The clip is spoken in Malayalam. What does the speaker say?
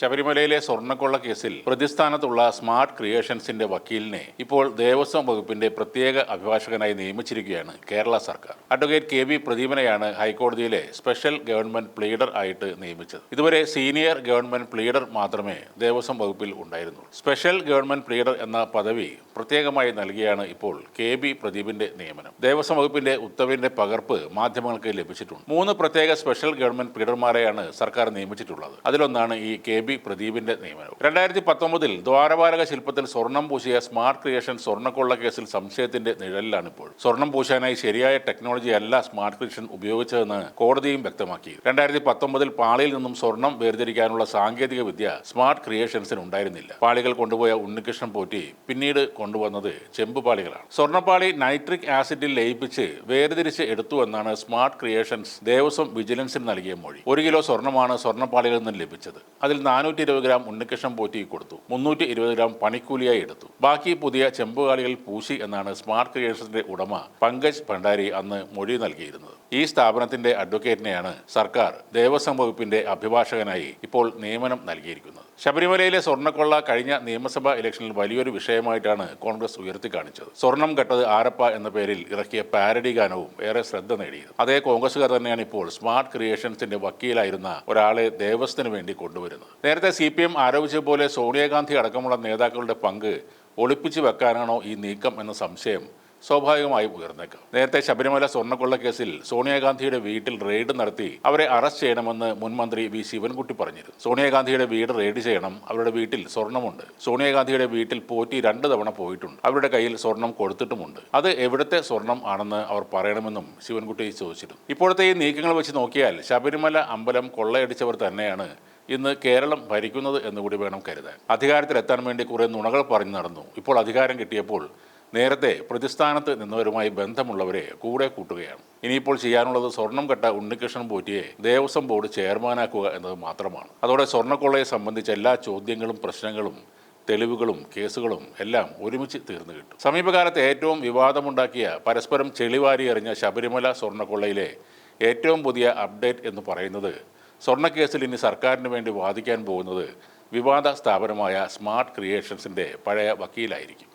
ശബരിമലയിലെ സ്വർണ്ണക്കൊള്ള കേസിൽ പ്രതിസ്ഥാനത്തുള്ള സ്മാർട്ട് ക്രിയേഷൻസിന്റെ വക്കീലിനെ ഇപ്പോൾ ദേവസ്വം വകുപ്പിന്റെ പ്രത്യേക അഭിഭാഷകനായി നിയമിച്ചിരിക്കുകയാണ് കേരള സർക്കാർ. Advocate KB. പ്രദീപനെയാണ് ഹൈക്കോടതിയിലെ സ്പെഷ്യൽ ഗവൺമെന്റ് പ്ലീഡർ ആയിട്ട് നിയമിച്ചത്. ഇതുവരെ സീനിയർ ഗവൺമെന്റ് പ്ലീഡർ മാത്രമേ ദേവസ്വം വകുപ്പിൽ ഉണ്ടായിരുന്നുള്ളൂ. സ്പെഷ്യൽ ഗവൺമെന്റ് പ്ലീഡർ എന്ന പദവി പ്രത്യേകമായി നൽകിയാണ് ഇപ്പോൾ കെ.ബി. പ്രദീപിന്റെ നിയമനം. ദേവസ്വം വകുപ്പിന്റെ ഉത്തരവിന്റെ പകർപ്പ് മാധ്യമങ്ങൾക്ക് ലഭിച്ചിട്ടുണ്ട്. 3 പ്രത്യേക സ്പെഷ്യൽ ഗവൺമെന്റ് പ്ലീഡർമാരെയാണ് സർക്കാർ നിയമിച്ചിട്ടുള്ളത്. അതിലൊന്നാണ് ഈ കെ.ബി. പ്രദീപിന്റെ നിയമനം. 2019 ദ്വാരപാലക ശില്പത്തിൽ സ്വർണം പൂശിയ സ്മാർട്ട് ക്രിയേഷൻ സ്വർണ്ണക്കൊള്ള കേസിൽ സംശയത്തിന്റെ നിഴലിലാണ് ഇപ്പോൾ. സ്വർണം പൂശാനായി ശരിയായ ടെക്നോളജി അല്ല സ്മാർട്ട് ക്രിയേഷൻ ഉപയോഗിച്ചതെന്ന് കോടതിയും വ്യക്തമാക്കി. 2019 പാളിയിൽ നിന്നും സ്വർണം വേർതിരിക്കാനുള്ള സാങ്കേതിക വിദ്യ സ്മാർട്ട് ക്രിയേഷൻസിന് ഉണ്ടായിരുന്നില്ല. പാളികൾ കൊണ്ടുപോയ ഉണ്ണികൃഷ്ണൻ പോറ്റി പിന്നീട് കൊണ്ടുവന്നത് ചെമ്പുപാളികളാണ്. സ്വർണ്ണപ്പാളി നൈട്രിക് ആസിഡിൽ ലയിപ്പിച്ച് വേർതിരിച്ച് എടുത്തു എന്നാണ് സ്മാർട്ട് ക്രിയേഷൻസ് ദേവസ്വം വിജിലൻസിന് നൽകിയ മൊഴി. 1 കിലോ സ്വർണ്ണമാണ് സ്വർണ്ണപ്പാളികളിൽ നിന്ന് ലഭിച്ചത്. അതിൽ 420 ഗ്രാം ഉണ്ണികൃഷ്ണൻ പോറ്റി കൊടുത്തു, 320 ഗ്രാം പണിക്കൂലിയായി എടുത്തു. ബാക്കി പുതിയ ചെമ്പുകാളികൾ പൂശി എന്നാണ് സ്മാർട്ട് ക്രിയേഷൻസിന്റെ ഉടമ പങ്കജ് ഭണ്ഡാരി അന്ന് മൊഴി നൽകിയിരുന്നത്. ഈ സ്ഥാപനത്തിന്റെ അഡ്വക്കേറ്റിനെയാണ് സർക്കാർ ദേവസ്വം വകുപ്പിന്റെ അഭിഭാഷകനായി ഇപ്പോൾ നിയമനം നൽകിയിരിക്കുന്നത്. ശബരിമലയിലെ സ്വർണ്ണക്കൊള്ള കഴിഞ്ഞ നിയമസഭാ ഇലക്ഷനിൽ വലിയൊരു വിഷയമായിട്ടാണ് കോൺഗ്രസ് ഉയർത്തിക്കാണിച്ചത്. സ്വർണം കെട്ടത് ആരപ്പ എന്ന പേരിൽ ഇറക്കിയ പാരഡി ഗാനവും ഏറെ ശ്രദ്ധ നേടിയത്. അതേ കോൺഗ്രസുകാർ തന്നെയാണ് ഇപ്പോൾ സ്മാർട്ട് ക്രിയേഷൻസിന്റെ വക്കീലായിരുന്ന ഒരാളെ ദേവസ്വത്തിന് വേണ്ടി കൊണ്ടുവരുന്നത്. നേരത്തെ CPM ആരോപിച്ച പോലെ സോണിയാഗാന്ധി അടക്കമുള്ള നേതാക്കളുടെ പങ്ക് ഒളിപ്പിച്ചു വെക്കാനാണോ ഈ നീക്കം എന്ന സംശയം സ്വാഭാവികമായും ഉയർന്നേക്കാം. നേരത്തെ ശബരിമല സ്വർണ്ണക്കൊള്ള കേസിൽ സോണിയാഗാന്ധിയുടെ വീട്ടിൽ റെയ്ഡ് നടത്തി അവരെ അറസ്റ്റ് ചെയ്യണമെന്ന് മുൻ മന്ത്രി വി ശിവൻകുട്ടി പറഞ്ഞിരുന്നു. സോണിയാഗാന്ധിയുടെ വീട് റെയ്ഡ് ചെയ്യണം, അവരുടെ വീട്ടിൽ സ്വർണ്ണമുണ്ട്. സോണിയാഗാന്ധിയുടെ വീട്ടിൽ പോറ്റി 2 തവണ പോയിട്ടുണ്ട്, അവരുടെ കയ്യിൽ സ്വർണം കൊടുത്തിട്ടുമുണ്ട്. അത് എവിടുത്തെ സ്വർണം ആണെന്ന് അവർ പറയണമെന്നും ശിവൻകുട്ടി ചോദിച്ചിരുന്നു. ഇപ്പോഴത്തെ ഈ നീക്കങ്ങൾ വെച്ച് നോക്കിയാൽ ശബരിമല അമ്പലം കൊള്ളയടിച്ചവർ തന്നെയാണ് ഇന്ന് കേരളം ഭരിക്കുന്നത് എന്നുകൂടി വേണം കരുതാൻ. അധികാരത്തിലെത്താൻ വേണ്ടി കുറെ നുണകൾ പറഞ്ഞു നടന്നു. ഇപ്പോൾ അധികാരം കിട്ടിയപ്പോൾ നേരത്തെ പ്രതിസ്ഥാനത്ത് നിന്നവരുമായി ബന്ധമുള്ളവരെ കൂടെ കൂട്ടുകയാണ്. ഇനിയിപ്പോൾ ചെയ്യാനുള്ളത് സ്വർണം കെട്ട ഉണ്ണികൃഷ്ണൻ പോറ്റിയെ ദേവസ്വം ബോർഡ് ചെയർമാനാക്കുക എന്നത് മാത്രമാണ്. അതോടെ സ്വർണ്ണക്കൊള്ളയെ സംബന്ധിച്ച എല്ലാ ചോദ്യങ്ങളും പ്രശ്നങ്ങളും തെളിവുകളും കേസുകളും എല്ലാം ഒരുമിച്ച് തീർന്നു കിട്ടും. സമീപകാലത്ത് ഏറ്റവും വിവാദമുണ്ടാക്കിയ പരസ്പരം ചെളിവാരി എറിഞ്ഞ ശബരിമല സ്വർണ്ണക്കൊള്ളയിലെ ഏറ്റവും പുതിയ അപ്ഡേറ്റ് എന്ന് പറയുന്നത് സ്വർണ്ണക്കേസിൽ ഇനി സർക്കാരിന് വേണ്ടി വാദിക്കാൻ പോകുന്നത് വിവാദ സ്ഥാപനമായ സ്മാർട്ട് ക്രിയേഷൻസിൻ്റെ പഴയ വക്കീലായിരിക്കും.